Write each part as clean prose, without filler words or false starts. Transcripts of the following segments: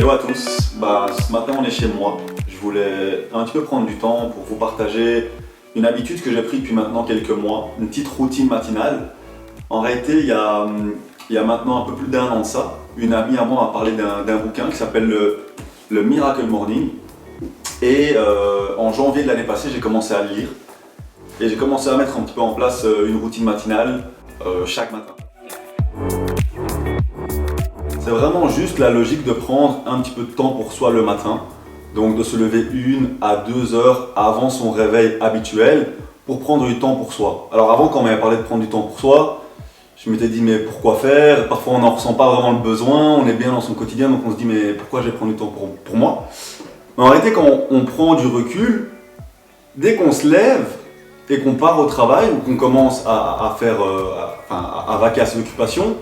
Hello à tous, ce matin on est chez moi. Je voulais un petit peu prendre du temps pour vous partager une habitude que j'ai prise depuis maintenant quelques mois, une petite routine matinale. En réalité, il y a maintenant un peu plus d'un an de ça, une amie à moi m'a parlé d'un bouquin qui s'appelle le Miracle Morning. Et en janvier de l'année passée, j'ai commencé à le lire. Et j'ai commencé à mettre un petit peu en place une routine matinale chaque matin. C'est vraiment juste la logique de prendre un petit peu de temps pour soi le matin. Donc de se lever 1 à 2 heures avant son réveil habituel pour prendre du temps pour soi. Alors avant, quand on m'avait parlé de prendre du temps pour soi, je m'étais dit mais pourquoi faire? Parfois on n'en ressent pas vraiment le besoin, on est bien dans son quotidien, donc on se dit mais pourquoi je vais prendre du temps pour moi? Mais en réalité, quand on prend du recul, dès qu'on se lève et qu'on part au travail ou qu'on commence à vaquer à ses occupations,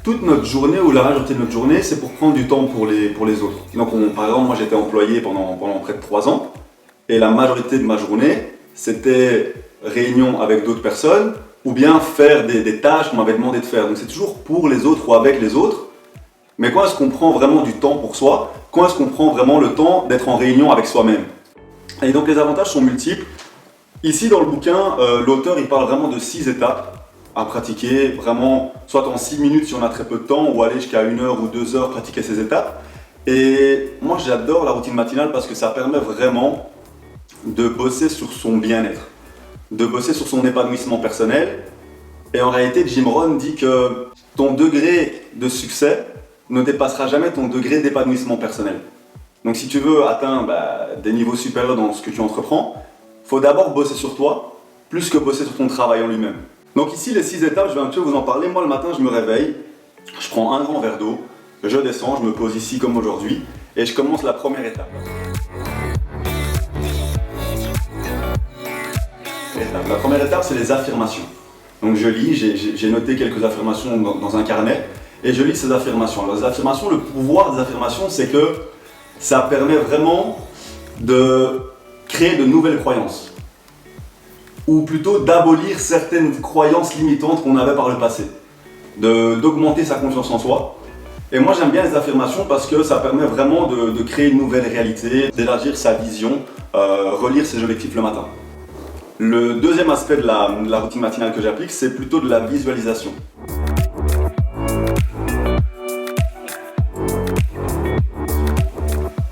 toute notre journée ou la majorité de notre journée, c'est pour prendre du temps pour les autres. Donc par exemple, moi j'étais employé pendant près de 3 ans et la majorité de ma journée, c'était réunion avec d'autres personnes ou bien faire des tâches qu'on m'avait demandé de faire. Donc c'est toujours pour les autres ou avec les autres. Mais quand est-ce qu'on prend vraiment du temps pour soi? Quand est-ce qu'on prend vraiment le temps d'être en réunion avec soi-même? Et donc les avantages sont multiples. Ici dans le bouquin, l'auteur il parle vraiment de 6 étapes à pratiquer, vraiment soit en 6 minutes si on a très peu de temps, ou aller jusqu'à 1 heure ou 2 heures pratiquer ces étapes. Et moi j'adore la routine matinale parce que ça permet vraiment de bosser sur son bien-être, de bosser sur son épanouissement personnel. Et en réalité, Jim Rohn dit que ton degré de succès ne dépassera jamais ton degré d'épanouissement personnel. Donc si tu veux atteindre des niveaux supérieurs dans ce que tu entreprends, il faut d'abord bosser sur toi, plus que bosser sur ton travail en lui-même. Donc ici, les 6 étapes, je vais un petit peu vous en parler. Moi, le matin, je me réveille, je prends un grand verre d'eau, je descends, je me pose ici comme aujourd'hui, et je commence la première étape. La première étape, c'est les affirmations. Donc je lis, j'ai noté quelques affirmations dans un carnet, et je lis ces affirmations. Alors les affirmations, le pouvoir des affirmations, c'est que ça permet vraiment de créer de nouvelles croyances. Ou plutôt d'abolir certaines croyances limitantes qu'on avait par le passé, d'augmenter sa confiance en soi. Et moi j'aime bien les affirmations parce que ça permet vraiment de créer une nouvelle réalité, d'élargir sa vision, relire ses objectifs le matin. Le deuxième aspect de la routine matinale que j'applique, c'est plutôt de la visualisation.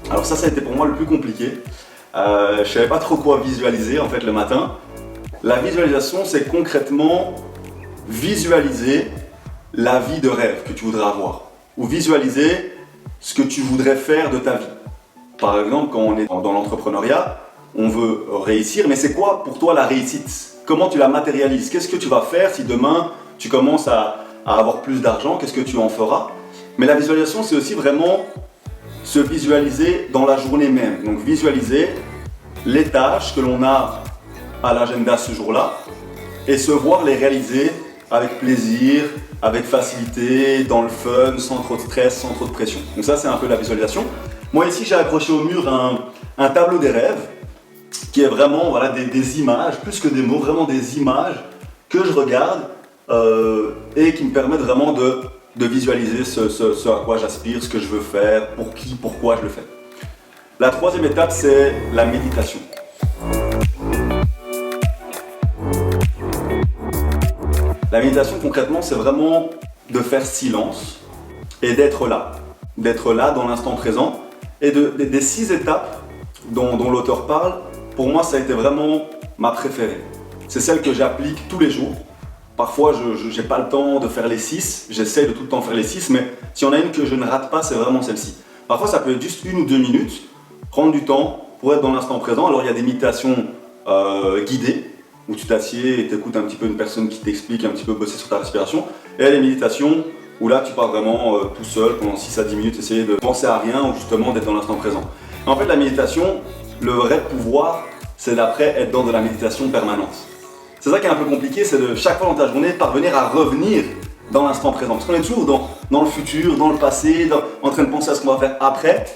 Alors ça a été pour moi le plus compliqué. Je ne savais pas trop quoi visualiser en fait le matin. La visualisation, c'est concrètement visualiser la vie de rêve que tu voudrais avoir ou visualiser ce que tu voudrais faire de ta vie. Par exemple, quand on est dans l'entrepreneuriat, on veut réussir, mais c'est quoi pour toi la réussite? Comment tu la matérialises? Qu'est-ce que tu vas faire si demain tu commences à avoir plus d'argent? Qu'est-ce que tu en feras? Mais la visualisation, c'est aussi vraiment se visualiser dans la journée même. Donc visualiser les tâches que l'on a à l'agenda ce jour-là et se voir les réaliser avec plaisir, avec facilité, dans le fun, sans trop de stress, sans trop de pression. Donc ça c'est un peu la visualisation. Moi ici j'ai accroché au mur un tableau des rêves qui est vraiment des images, plus que des mots, vraiment des images que je regarde et qui me permettent vraiment de visualiser ce à quoi j'aspire, ce que je veux faire, pour qui, pourquoi je le fais. La troisième étape c'est la méditation. La méditation, concrètement, c'est vraiment de faire silence et d'être là dans l'instant présent. Et des 6 étapes dont l'auteur parle, pour moi, ça a été vraiment ma préférée. C'est celle que j'applique tous les jours. Parfois, je n'ai pas le temps de faire les 6, j'essaie de tout le temps faire les 6, mais s'il y en a une que je ne rate pas, c'est vraiment celle-ci. Parfois, ça peut être juste 1 ou 2 minutes, prendre du temps pour être dans l'instant présent. Alors, il y a des méditations guidées, où tu t'assieds et t'écoutes un petit peu une personne qui t'explique un petit peu bosser sur ta respiration. Et il y a des méditations où là tu pars vraiment tout seul pendant 6 à 10 minutes, essayer de penser à rien ou justement d'être dans l'instant présent. Et en fait la méditation, le vrai pouvoir, c'est d'après être dans de la méditation permanente. C'est ça qui est un peu compliqué, c'est de chaque fois dans ta journée parvenir à revenir dans l'instant présent. Parce qu'on est toujours dans le futur, dans le passé, en train de penser à ce qu'on va faire après.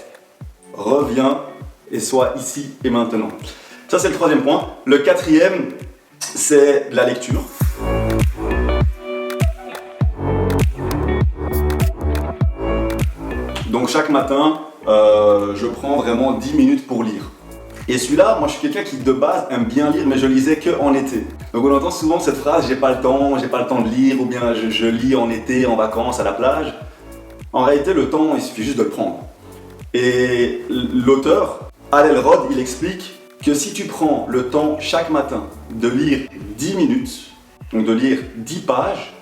Reviens et sois ici et maintenant. Ça c'est le troisième point. Le quatrième, c'est de la lecture. Donc chaque matin, je prends vraiment 10 minutes pour lire. Et celui-là, moi je suis quelqu'un qui de base aime bien lire, mais je lisais que en été. Donc on entend souvent cette phrase, j'ai pas le temps de lire, ou bien je lis en été, en vacances, à la plage. En réalité, le temps, il suffit juste de le prendre. Et l'auteur, Hal Elrod, il explique que si tu prends le temps chaque matin de lire 10 minutes, donc de lire 10 pages,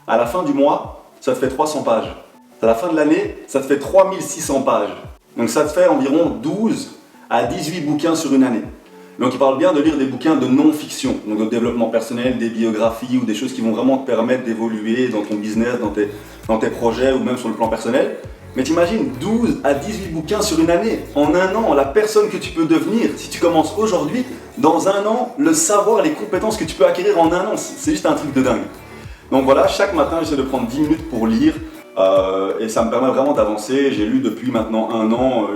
à la fin du mois, ça te fait 300 pages. À la fin de l'année, ça te fait 3600 pages. Donc ça te fait environ 12 à 18 bouquins sur une année. Donc il parle bien de lire des bouquins de non-fiction, donc de développement personnel, des biographies ou des choses qui vont vraiment te permettre d'évoluer dans ton business, dans tes projets ou même sur le plan personnel. Mais t'imagines 12 à 18 bouquins sur une année, en un an, la personne que tu peux devenir, si tu commences aujourd'hui, dans un an, le savoir, les compétences que tu peux acquérir en un an, c'est juste un truc de dingue. Donc voilà, chaque matin j'essaie de prendre 10 minutes pour lire et ça me permet vraiment d'avancer. J'ai lu depuis maintenant un an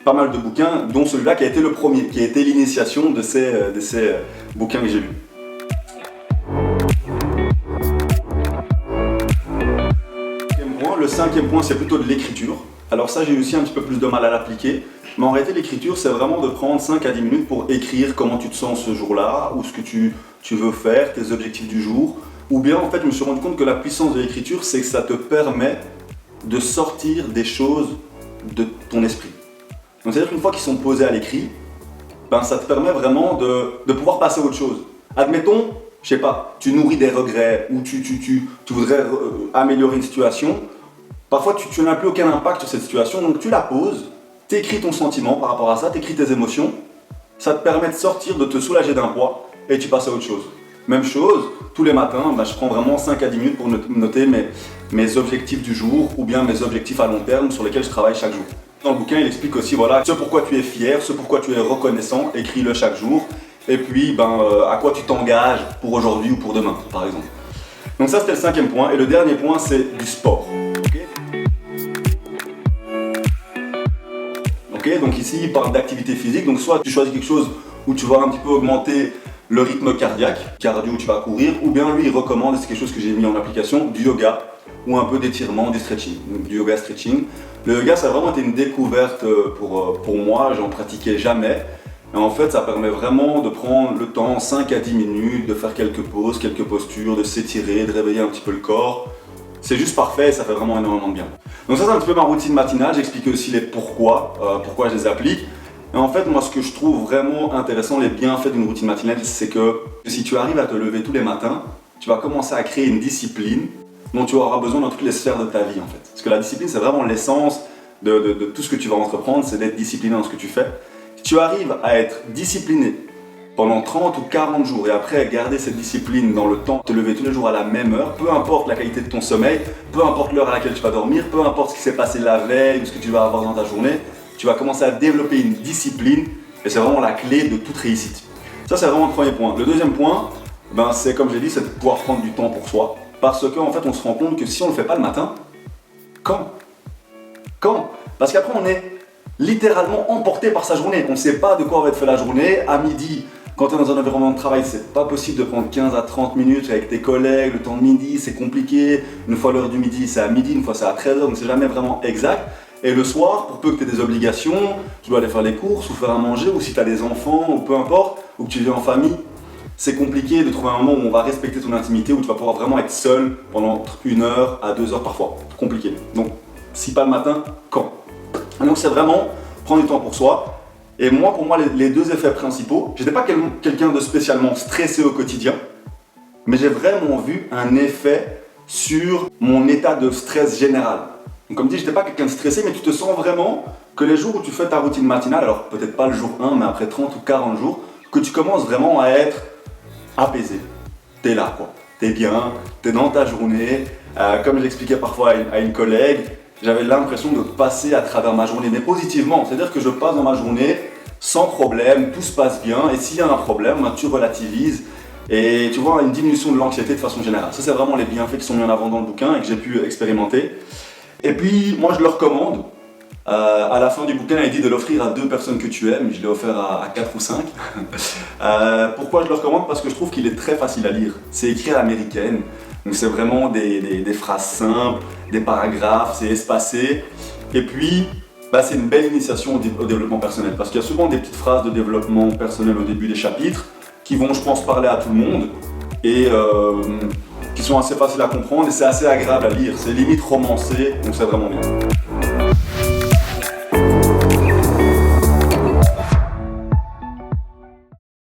pas mal de bouquins, dont celui-là qui a été le premier, qui a été l'initiation de ces bouquins que j'ai lus. Le cinquième point, c'est plutôt de l'écriture. Alors ça, j'ai eu aussi un petit peu plus de mal à l'appliquer. Mais en réalité, l'écriture, c'est vraiment de prendre 5 à 10 minutes pour écrire comment tu te sens ce jour-là, ou ce que tu veux faire, tes objectifs du jour. Ou bien, en fait, je me suis rendu compte que la puissance de l'écriture, c'est que ça te permet de sortir des choses de ton esprit. Donc, c'est-à-dire qu'une fois qu'ils sont posés à l'écrit, ben, ça te permet vraiment de pouvoir passer à autre chose. Admettons, je sais pas, tu nourris des regrets, ou tu voudrais améliorer une situation. Parfois, tu n'as plus aucun impact sur cette situation, donc tu la poses, tu écris ton sentiment par rapport à ça, tu écris tes émotions, ça te permet de sortir, de te soulager d'un poids, et tu passes à autre chose. Même chose, tous les matins, je prends vraiment 5 à 10 minutes pour noter mes objectifs du jour, ou bien mes objectifs à long terme sur lesquels je travaille chaque jour. Dans le bouquin, il explique aussi ce pourquoi tu es fier, ce pourquoi tu es reconnaissant, écris-le chaque jour, et puis à quoi tu t'engages pour aujourd'hui ou pour demain, par exemple. Donc ça, c'était le cinquième point, et le dernier point, c'est du sport. Donc ici, il parle d'activité physique. Donc soit tu choisis quelque chose où tu vas un petit peu augmenter le rythme cardiaque, cardio où tu vas courir, ou bien lui, il recommande, c'est quelque chose que j'ai mis en application, du yoga ou un peu d'étirement, du stretching, donc du yoga stretching. Le yoga, ça a vraiment été une découverte pour moi, j'en pratiquais jamais. Et en fait, ça permet vraiment de prendre le temps, 5 à 10 minutes, de faire quelques pauses, quelques postures, de s'étirer, de réveiller un petit peu le corps. C'est juste parfait et ça fait vraiment énormément de bien. Donc ça, c'est un petit peu ma routine matinale. J'explique aussi les pourquoi je les applique. Et en fait, moi, ce que je trouve vraiment intéressant, les bienfaits d'une routine matinale, c'est que si tu arrives à te lever tous les matins, tu vas commencer à créer une discipline dont tu auras besoin dans toutes les sphères de ta vie, en fait. Parce que la discipline, c'est vraiment l'essence de tout ce que tu vas entreprendre, c'est d'être discipliné dans ce que tu fais. Si tu arrives à être discipliné pendant 30 ou 40 jours et après garder cette discipline dans le temps, te lever tous les jours à la même heure, peu importe la qualité de ton sommeil, peu importe l'heure à laquelle tu vas dormir, peu importe ce qui s'est passé la veille ou ce que tu vas avoir dans ta journée, tu vas commencer à développer une discipline et c'est vraiment la clé de toute réussite. Ça, c'est vraiment le premier point. Le deuxième point, c'est comme j'ai dit, c'est de pouvoir prendre du temps pour soi parce qu'en fait, on se rend compte que si on ne le fait pas le matin, quand Parce qu'après, on est littéralement emporté par sa journée. On ne sait pas de quoi va être fait la journée. À midi, quand tu es dans un environnement de travail, c'est pas possible de prendre 15 à 30 minutes avec tes collègues, le temps de midi, c'est compliqué. Une fois l'heure du midi, c'est à midi, une fois c'est à 13h, donc c'est jamais vraiment exact. Et le soir, pour peu que tu aies des obligations, tu dois aller faire les courses ou faire à manger, ou si tu as des enfants, ou peu importe, ou que tu vis en famille, c'est compliqué de trouver un moment où on va respecter ton intimité, où tu vas pouvoir vraiment être seul pendant 1 heure à 2 heures parfois. C'est compliqué. Donc, si pas le matin, quand? Donc c'est vraiment prendre du temps pour soi. Et moi, pour moi, les deux effets principaux, j'étais pas quelqu'un de spécialement stressé au quotidien, mais j'ai vraiment vu un effet sur mon état de stress général. Donc comme dit, j'étais pas quelqu'un de stressé, mais tu te sens vraiment que les jours où tu fais ta routine matinale, alors peut-être pas le jour 1, mais après 30 ou 40 jours, que tu commences vraiment à être apaisé. T'es là, quoi. T'es bien, t'es dans ta journée. Comme je l'expliquais parfois à une collègue, j'avais l'impression de passer à travers ma journée, mais positivement. C'est-à-dire que je passe dans ma journée sans problème, tout se passe bien, et s'il y a un problème, tu relativises, et tu vois une diminution de l'anxiété de façon générale. Ça, c'est vraiment les bienfaits qui sont mis en avant dans le bouquin et que j'ai pu expérimenter. Et puis, moi, je le recommande. À la fin du bouquin, il dit de l'offrir à 2 personnes que tu aimes. Je l'ai offert à 4 ou 5. Pourquoi je le recommande? Parce que je trouve qu'il est très facile à lire. C'est écrit à l'américaine. Donc c'est vraiment des phrases simples, des paragraphes, c'est espacé. Et puis, bah, c'est une belle initiation au développement personnel. Parce qu'il y a souvent des petites phrases de développement personnel au début des chapitres qui vont, je pense, parler à tout le monde et qui sont assez faciles à comprendre et c'est assez agréable à lire. C'est limite romancé, donc c'est vraiment bien.